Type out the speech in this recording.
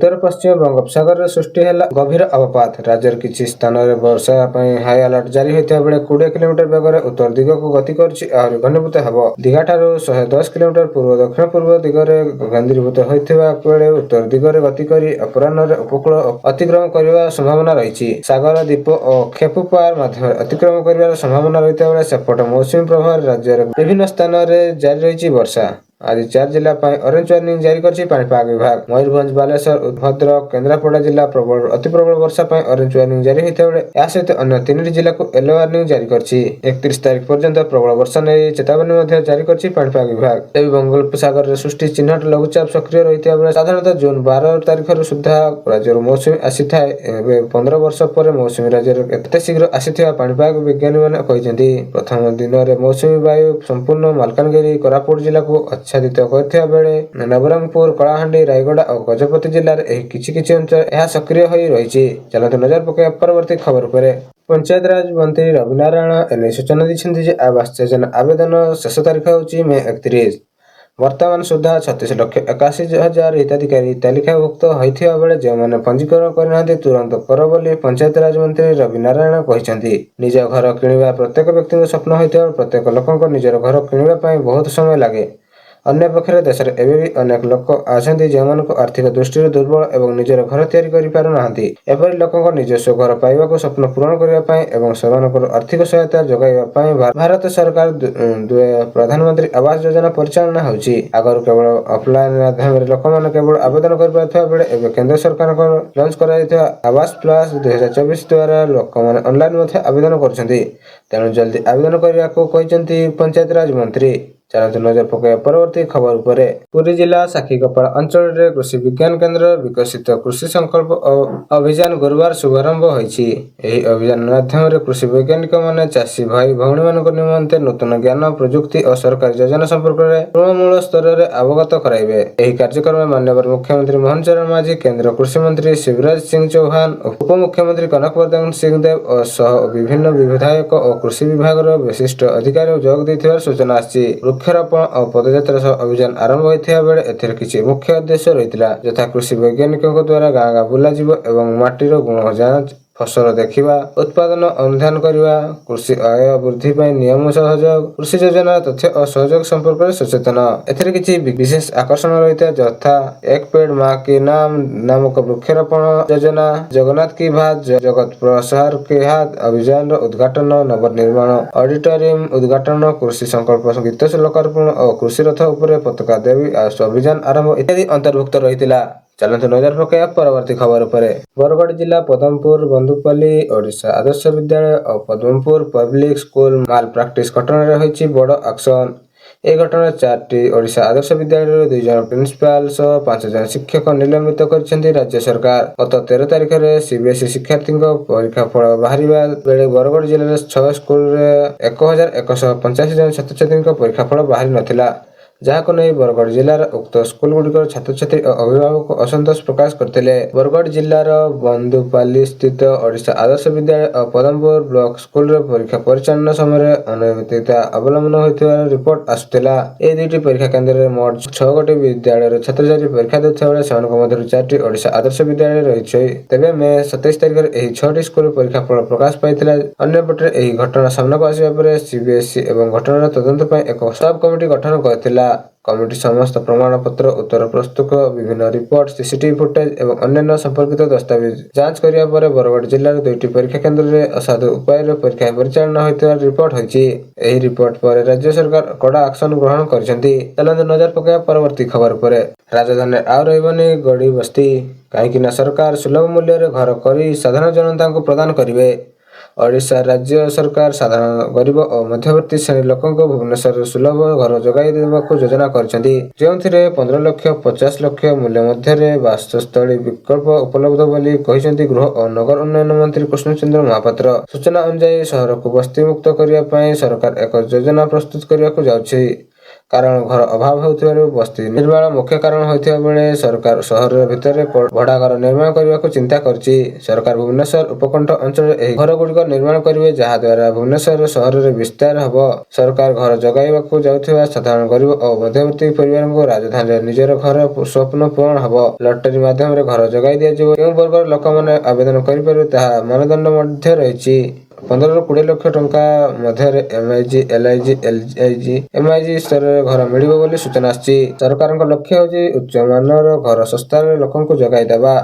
उत्तर पश्चिम बंगोपसागर सृष्टि है गभीर अवपात। राज्यर किछि स्थान में वर्षा हाई अलर्ट जारी होता बेले 20 किलोमीटर बेगर उत्तर दिग को गति कर घनीभूत हेब। दीघा ठारू 110 किलोमीटर पूर्व दक्षिण पूर्व दिगरे केन्द्रीभूत होता बेले उत्तर दिगरे गति कर अपराह्न उपकूल अतिक्रम करने संभावना रही। सागर द्वीप और खेपु पार माध्यम अतिक्रम कर संभावना रही बेले सेपट मौसुमी प्रभाव राज्यर विभिन्न स्थान में जारी रही वर्षा। आज 4 जिला ऑरेंज वार्निंग जारी कर पाणीपाग विभाग। मयूरभंज, बालेश्वर, भद्रक, केन्द्रापड़ा जिला प्रबल अति प्रबल वर्षा ऑरेंज वार्निंग जारी होता बेले या सहित अन्य 3 जिला को येलो वार्निंग जारी कर 31 तारीख पर्यंत प्रबल वर्षा नहीं चेतावनी जारी कर पाणीपाग विभाग। तेज बंगोपसागर में सृष्टि चिन्हट लघुचाप सक्रिय रही बेले साधारणतः जून 12 तारीख सुधा राज्य मौसुमी आसी था। 15 वर्ष पर मौसुमी राज्य एत शीघ्र आसी पाणीपाग विज्ञानी मैंने कहते। प्रथम दिन में मौसुमी वायु संपूर्ण मालकानगिरी कोरापुट जिला को आच्छादित करथिया बेले नवरंगपुर, कलाहांडी, रायगड़ा और गजपति जिले में किछि अंचल यह सक्रिय हो रही। चलते नजर पकड़ परवर्ती खबर पर। पंचायत राज मंत्री रवि नारायण एने सूचना दी आवास योजना आवेदन शेष तारीख होची मे 31। वर्तमान सुधा 36,81,000 हिताधिकारी तालिकाभुक्त होता बेले जो मैंने पंजीकरण करना तुरंत कर बोली पंचायत राज मंत्री रवि नारायण कहते। निज घर किणवा प्रत्येक व्यक्ति स्वप्न होता प्रत्येक लोक निजर घर किणवा बहुत समय लगे। अन्य पक्षरे देश में एवं भी अनेक लोक आछंती जो आर्थिक दृष्टि दुर्बल एवं निजर घर तैयारी करि पारु नाहंती। एपरि लोकंक निजस्व घर पाइबाको स्वप्न पूरण करिबा पई एवं सेमानकर आर्थिक सहायता जोगाइबा पई भारत सरकार प्रधानमंत्री आवास योजना परिचालना होउची। आगर केवल ऑफलाइन माध्यम रे लोक माने केवल आवेदन करि पाथवा बेले एबे केंद्र सरकार को लॉन्च कराइथवा आवास प्लस 2024 द्वारा लोक माने ऑनलाइन मध्ये आवेदन करछंती। तेणु जल्दी आवेदन करिया को कहिसंती पंचायत राज मंत्री। चलते नजर पकड़ परवर्ती खबर पर। पुरी जिला साखीगोपाल अंचल में कृषि विज्ञान केन्द्र विकसित कृषि संकल्प अभियान गुरुवार शुभारंभ होईछि। एही अभियान माध्यम कृषि वैज्ञानिक माने चाषी भाई भौणी मान निमंते नूतन ज्ञान प्रजुक्ति और सरकारी योजना संपर्क में तृणमूल स्तर में अवगत कराइबे। एही कार्यक्रम में माननीय मुख्यमंत्री मोहन चरण मांझी, केंद्र कृषि मंत्री शिवराज सिंह चौहान, उप मुख्यमंत्री कनक वर्धन सिंहदेव और सह विभिन्न विधायक और कृषि विभाग विशिष्ट अधिकारी जोग देथिबार सूचना आछि। वृक्षारोपण और पदयात्रा सह अभियान आरंभ होता बेले एथिर किछि मुख्य उद्देश्य रहितला, यथा कृषि वैज्ञानिकों द्वारा गाँ गाँ बुलाଯିब एवं माटीर गुण जांच, फसल देखा, उत्पादन अनुधान करने, कृषि आय वृद्धि नियम सहयोग, कृषि योजना तथ्य और सहयोग संपर्क में सचेतन। एथिर किछि विशेष आकर्षण रही है, यथा एक पेड़ माँ के नाम नामक वृक्षारोपण योजना, जगन्नाथ की बात, जगत प्रसार के हाथ अभियान उद्घाटन, नवनिर्माण ऑडिटोरियम उद्घाटन, कृषि संकल्प गीत लोकार्पण और कृषि रथ उपर पताका देवी अभियान आरंभ इत्यादि अंतर्भुक्त रही। चलते नजर पकड़ परवर्ती खबर पर। बरगढ़ जिला पदमपुर, बंधुपल्ली ओडिशा आदर्श विद्यालय और पद्मपुर पब्लिक स्कूल माल प्रैक्टिस घटना रही बड़ एक्शन। ए घटना 4टी ओडिशा आदर्श विद्यालय 2 जन प्रिंसिपाल सह 5 जन शिक्षक निलंबित कर राज्य सरकार। गत 13 तारीख में सीबीएसई शिक्षार्थी परीक्षा फल बाहर बेले बरगढ़ जिले में 6 स्कूल 1185 जन छात्र छात्री परीक्षा फल बाहरी नथिला, जहां नहीं बरगढ़ जिलार उक्त स्कूल गुड़िकर छात्र छात्री और अभिभावक असंतोष प्रकाश करते। बरगढ़ जिलार बंधुपाली स्थित ओडिशा आदर्श विद्यालय और पदमपुर ब्लॉक स्कूल परीक्षा परिचालन समय अनियमितता अवलंबन होता रिपोर्ट आसुला। ए 2टी परीक्षा केन्द्र में मोट 6 गोटी विद्यालय छात्र छात्री परीक्षा देता बेले से 4टी ओडिशा आदर्श विद्यालय रही। तेबे मे 27 तारीख में यह 6टी स्कूल परीक्षा फल प्रकाश पाई। अन्यपटे यह घटना सामना आसवा पर सीबीएसई एवं घटनार तदंत एक सब कमिटी गठन करथिला। कमिटी समस्त प्रमाण पत्र, उत्तर प्रस्तुत, विभिन्न रिपोर्ट, सीसीटीवी फुटेज एवं अन्य संपर्कित दस्तावेज जांच करिया पर बरगढ़ जिलार 2टी परीक्षा केन्द्र में असाधु उपाय परीक्षा परिचालना होता रिपोर्ट होईछि। एही रिपोर्ट पर राज्य सरकार कड़ा एक्शन ग्रहण करछंती। चलते नजर पकड़ परवर्ती खबर पर। राजधानी आउ रहिबनी गड़ी बस्ती, कहीं सरकार सुलभ मूल्य रे घर करी साधारण जनता को प्रदान करिवे। ओडिशा राज्य सरकार साधारण गरीब और मध्यवर्ती श्रेणी लोकों को भुवनेश्वर सुलभ घर जोगाई देवाक योजना करछंती, जेउथिरे 15 लाख 50 लाख मूल्य मध्य वासस्थली विकल्प उपलब्ध बोली कहिसंती गृह और नगर उन्नयन मंत्री कृष्णचंद्र महापात्र। सूचना अनुसार शहर को बस्ती मुक्त करिया पई सरकार एक योजना प्रस्तुत करिया को जाउछि। କାରଣ ଘର ଅଭାବ ହେଉଥିବାରୁ ବସ୍ତି ନିର୍ମାଣ ମୁଖ୍ୟ କାରଣ ହୋଇଥିବା ବେଳେ ସରକାର ସହର ଭିତରେ ଭଡା ଘର ନିର୍ମାଣ କରିବାକୁ ଚିନ୍ତା କରିଛି। ସରକାର ଭୁବନେଶ୍ୱର ଉପକଣ୍ଠ ଅଞ୍ଚଳରେ ଏହି ଘରଗୁଡ଼ିକ ନିର୍ମାଣ କରିବେ, ଯାହାଦ୍ୱାରା ଭୁବନେଶ୍ୱର ସହରରେ ବିସ୍ତାର ହେବ। ସରକାର ଘର ଯୋଗାଇବାକୁ ଯାଉଥିବା ସାଧାରଣ ଗରିବ ଓ ମଧ୍ୟବିତ୍ତ ପରିବାରଙ୍କୁ ରାଜଧାନୀରେ ନିଜର ଘର ସ୍ୱପ୍ନ ପୂରଣ ହେବ। ଲଟେରୀ ମାଧ୍ୟମରେ ଘର ଯୋଗାଇ ଦିଆଯିବ। କେଉଁ ବର୍ଗର ଲୋକମାନେ ଆବେଦନ କରିପାରିବେ ତାହା ମାନଦଣ୍ଡ ମଧ୍ୟ ରହିଛି। 15 ରୁ 20 ଲକ୍ଷ ଟଙ୍କା ମଧ୍ୟରେ MIG, LIG, LIG, MIG ସ୍ତରରେ ଘର ମିଳିବ ବୋଲି ସୂଚନା ଆସିଛି। ସରକାରଙ୍କ ଲକ୍ଷ୍ୟ ହେଉଛି ଉଚ୍ଚମାନର ଘର ଶସ୍ତାରେ ଲୋକଙ୍କୁ ଯୋଗାଇ ଦେବା।